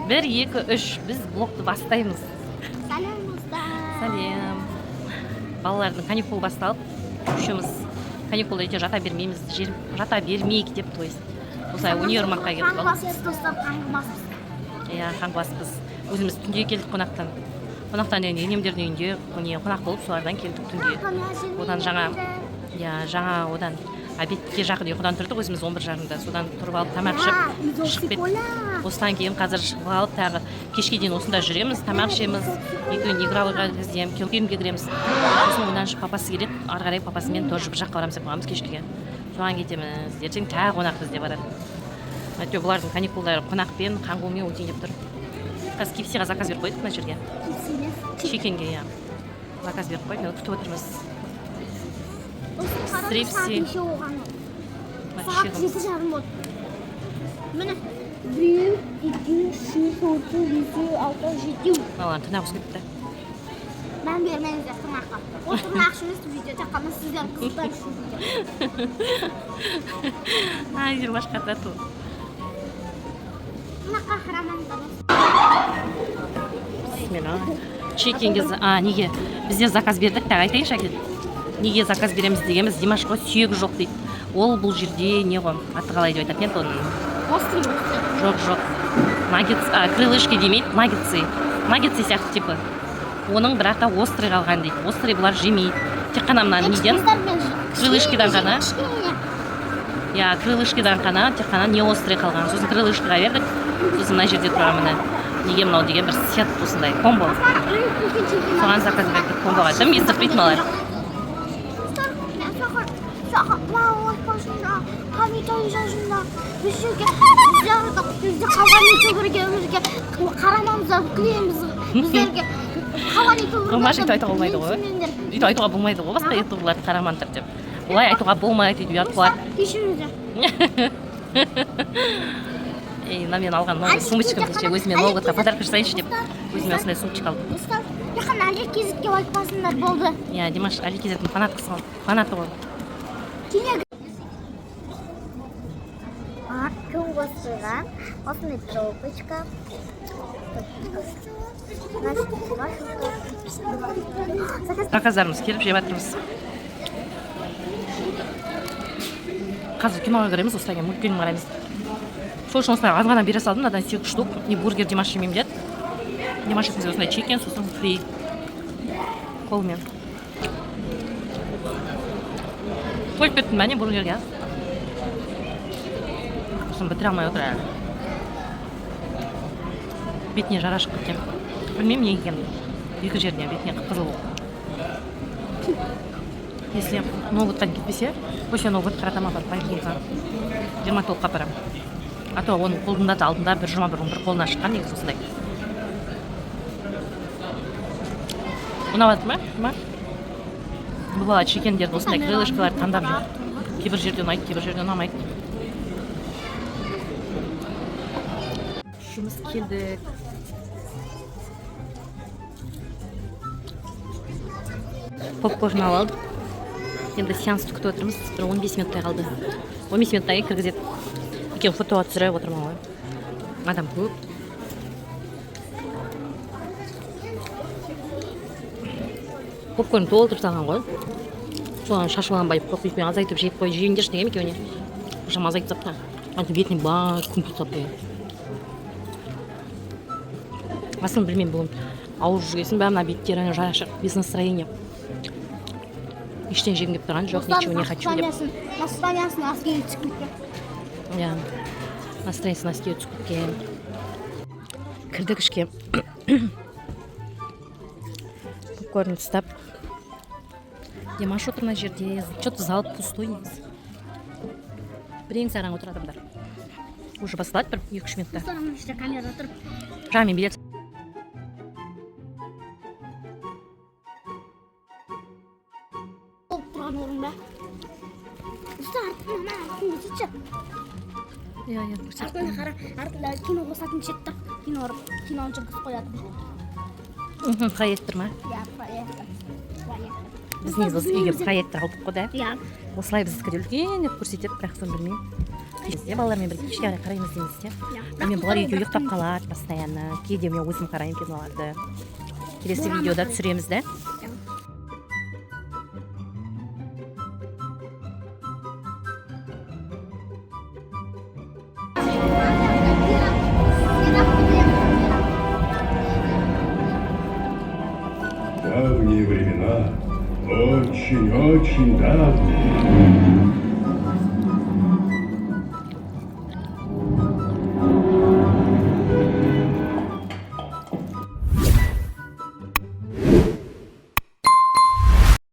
1, 2, 3 біз блогты бастаймыз. Сәлем. Балалардың каникул басталып, үшеуміз каникулда үйде жата бермейміз, жата бермейік деп, то есть. Осылай универмагқа келіп қалдық. Қаңғыбаспыз, достар, қаңғыбаспыз. Иә, қаңғыбаспыз. Өзіміз түнде келдік қонақтан. Қонақтан деген енемдердің үйінде қонақ болып, солардан келдік түнде. Одан жаңа одан обедке жақын ұйқыдан тұрдық, өзіміз 11:30-да. Содан тұрып алып тамақ ішіп, шығып кеттік. Осыдан кейін қазір шығып алып, тағы кешке дейін осында жүреміз, тамақ ішеміз, екеуін игровойға кіргіземін, фильмге кіреміз. Сосын одан шығып папасы келеді, ары қарай папасымен тоже бір жаққа барамыз деп қоямыз кешкіге. Соған кетеміз, ертең тағы қонақ бізде барады. Әйтеуір бұлардың каникулдары қонақпен, қаңғумен өтейін деп тұр. Қазір KFC-ға заказ беріп қойдық мына жерге. Чикенге, иә. Заказ беріп қойдық, мен күтіп отырмыз. Стрипси. Сағат 7:30 болды. Міне 1, 2, 3, 4, 5, 6, 7. Балалар тырнақ өсіп кетті. Мән бермеңіздер тырнаққа. Ол тырнақ үшін емес видео, тек қана сіздер қыздар үшін видео. Ай, жер башқа тату. Тырнаққа қарамаңдар. Бисмилlah. Чекинге, неге? Біздер заказ бердік, тағы айтайыншы әкел. Неге заказ береміз дегеніміз, Димаш қой сүйегі жоқ дейді. Ол бұл жерде не ғой, аты қалай деп айтады, енді оның. Острый. Жоқ. Крылышки демейді, наггетсы сияқты типі. Оның бірақ та острый қалған дейді. Острый бұлар жемейді. Тек қана мына неден, крылышкидан ғана. Я, крылышкидан ғана, тек қана не острый қалған. Сосын крылышкиға бердік. Сосын мына жерде тұрған міне. Неге мынау деген бір сет осындай, комбо. Соған заказ бердік комбоға. Дым естірпейтін олар. Бізде қалған ютуберге өмірге қарамамыздар, күлеміз біздерге қалған ютуберлерге. Машинті айтуға болмайды ғой. Үйді айтуға болмайды ғой, басқа ютуберларды қарамаңдар деп. Олай айтуға болмайды, үйді ұят болады. Кешіріңіздер. Мына мен алған новый сумочкамды өзіме новыйға подарка жасайыншы деп өзіме осындай сумочка алдым. Достар, жақын Али Кезетке айтпасындар болды. Иә, Димаш Али Кезеттің фанаты ғой. Күн қосылған осындай трубочка. Заказдарымыз келіп жеп жатырмыз. Қазір киноға кіреміз, осыдан кейін мультфильм қараймыз. Сол үшін осылай аз ғана бере салдым, надан 8 штук. И бургер Димаш жемеймін деді. Димаш бізде осындай чикен, сосын фри. Қолмен. Тойып кеттім бәне бургерге. Сосын бітіре алмай отыр әлі. Бетіне жара шығып кеткен. Білмеймін не екен. Екі жеріне бетіне қызыл болып. Если ноутқа кетпесе, осы ноут қаратама бар, поликлиникаға. Дерматологқа апарамын. А то оның қолында да алдында бір қолына шыққан негізі осындай. Ұнап жатыр ма? Бұл бала чекендерді осындай крылышкаларды таңдап жүр. Кейбір жерде ұнайды, кейбір жерде ұнамайды. Жұмыс келдік. Попкорн алып алдық. Енді сеансты күтіп отырмыз. 15 минуттай қалды. 15 минуттай кіргізеді. Екен фотоға түсіріп отырмын ғой. Адам көп. Попкорн толтырып салған ғой. Соған шашып алған байып қойып азайтып жейіп қойып жейіндерші деген екеуіне. Шам азайтып сапта. Анты бетіне бар күмпіл сапты. Асын білмеймін бүгін. Ауыр жүргесін бәрімна беттері жарашық. Без настроения. Ештен жегім кеп тұрған жоқ, ничего не хочу деп. Настроениясын аскеге түсіп кеткен. Ja, настроениясын аскеге түсіп кеткен. Кірдік ішке. Попкорн тастап. Димаш отыр мына жерде. Что-то зал пустой негізі. Бірең саран отыр адамдар. Уже басталады бір 2-3 минутта. Соның іште камера тұр. Жаңа мен билет. Тұрған орында. Ұста артына артын көрсетші. Иә, көрсет. Артына қара, артында кино қосатын шетті. Киноны жүргізіп қояды. Проектор ма? Иә, проектор. Біз негізі үйге проектор алдық қой да. Иә. Осылай біздікі де үлкен деп көрсетеді, бірақ соны білмеймін. Бізде балалармен бірге кешке қарай қараймыз дейміз де. Мен бұлар үйде ұйықтап қалады постоянно. Кейде мен өзім қараймын киноларды. Келесі видеода түсіреміз де. Давние времена, очень-очень давние.